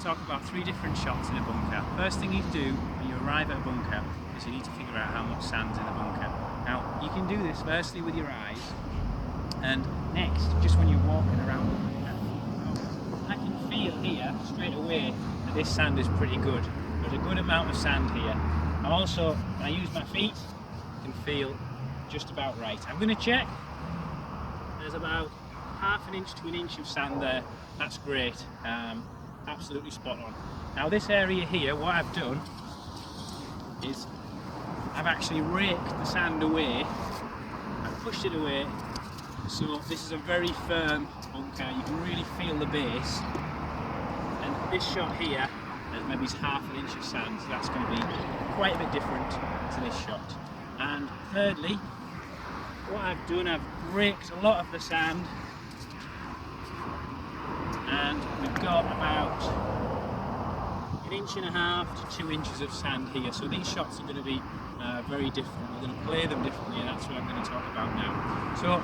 to talk about 3 different shots in a bunker. First thing you do when you arrive at a bunker is you need to figure out how much sand's in the bunker. Now, you can do this firstly with your eyes, and next, just when you're walking around the bunker. I can feel here, straight away, that this sand is pretty good. There's a good amount of sand here. I'm also, when I use my feet, I can feel just about right. I'm going to check. There's about ½ an inch to an inch of sand there. That's great. Absolutely spot on. Now this area here, what I've done is I've actually raked the sand away. I've pushed it away. So this is a very firm bunker. You can really feel the base. And this shot here, there's maybe ½ an inch of sand. So that's going to be quite a bit different to this shot. And thirdly, what I've done, I've raked a lot of the sand, and we've got about 1.5 to 2 inches of sand here. So these shots are going to be very different. We're going to play them differently, and that's what I'm going to talk about now. So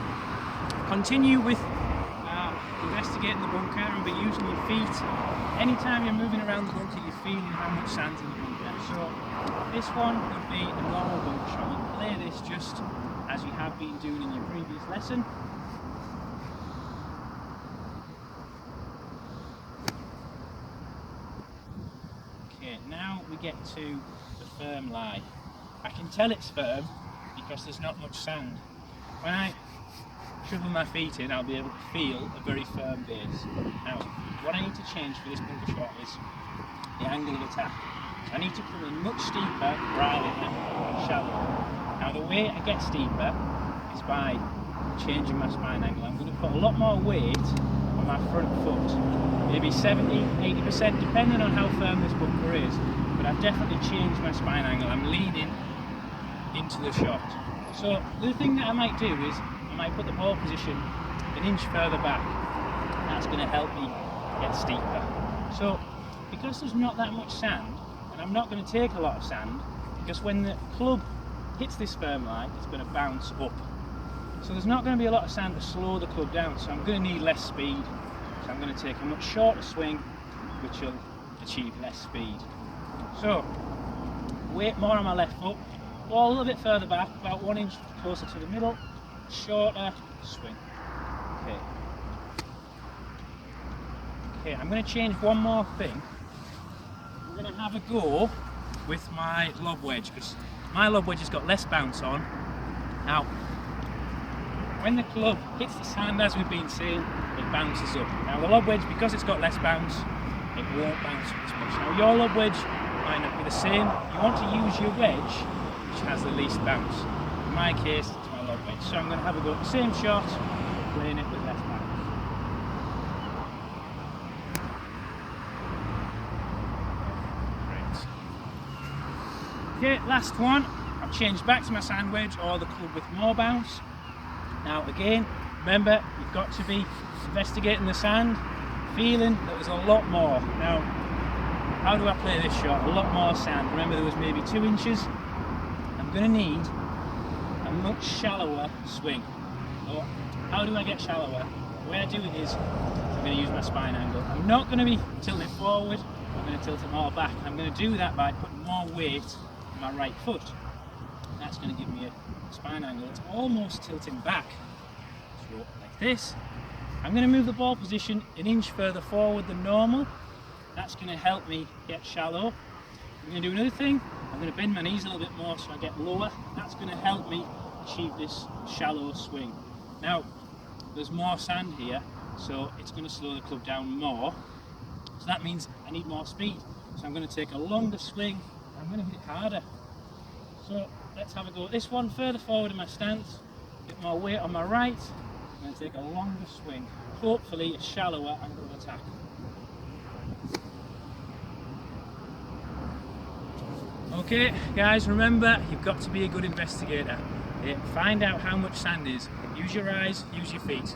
continue with investigating the bunker, and be using your feet. Anytime you're moving around the bunker, you're feeling how much sand's in the bunker. So this one would be a normal bunker shot. You play this just as you have been doing in your previous lesson. Okay, now we get to the firm lie. I can tell it's firm because there's not much sand. When I shovel my feet in, I'll be able to feel a very firm base. Now, what I need to change for this bunker shot is the angle of attack. I need to come in much steeper rather than shallow. Now the way I get steeper is by changing my spine angle. I'm going to put a lot more weight on my front foot, maybe 70–80% depending on how firm this bunker is, but I've definitely changed my spine angle. I'm leaning into the shot. So the thing that I might do is I might put the ball position 1 inch further back. That's going to help me get steeper. So because there's not that much sand, and I'm not going to take a lot of sand, because when the club hits this firm line, it's going to bounce up. So there's not going to be a lot of sand to slow the club down, so I'm going to need less speed. So I'm going to take a much shorter swing, which will achieve less speed. So, weight more on my left foot, ball a little bit further back, about 1 inch closer to the middle, shorter swing. Okay, I'm going to change one more thing. I'm going to have a go with my lob wedge, because my lob wedge has got less bounce on. Now, when the club hits the sand, as we've been saying, it bounces up. Now the lob wedge, because it's got less bounce, it won't bounce up as much. Now your lob wedge might not be the same. You want to use your wedge, which has the least bounce. In my case, it's my lob wedge. So I'm going to have a go at the same shot, playing it with less bounce. Okay, last one. I've changed back to my sand wedge or the club with more bounce. Now again, remember, you've got to be investigating the sand, feeling that there's a lot more. Now, how do I play this shot? A lot more sand. Remember, there was maybe 2 inches. I'm going to need a much shallower swing. So how do I get shallower? The way I do it is I'm going to use my spine angle. I'm not going to be tilting it forward. I'm going to tilt it more back. I'm going to do that by putting more weight on my right foot. That's going to give me a spine angle. It's almost tilting back. So like this. I'm going to move the ball position 1 inch further forward than normal. That's going to help me get shallow. I'm going to do another thing. I'm going to bend my knees a little bit more so I get lower. That's going to help me achieve this shallow swing. Now, there's more sand here, so it's going to slow the club down more. So that means I need more speed. So I'm going to take a longer swing. I'm going to hit it harder. So let's have a go at this one. Further forward in my stance, get more weight on my right. I'm going to take a longer swing. Hopefully a shallower angle of attack. Okay guys, remember, you've got to be a good investigator. Find out how much sand is. Use your eyes, use your feet.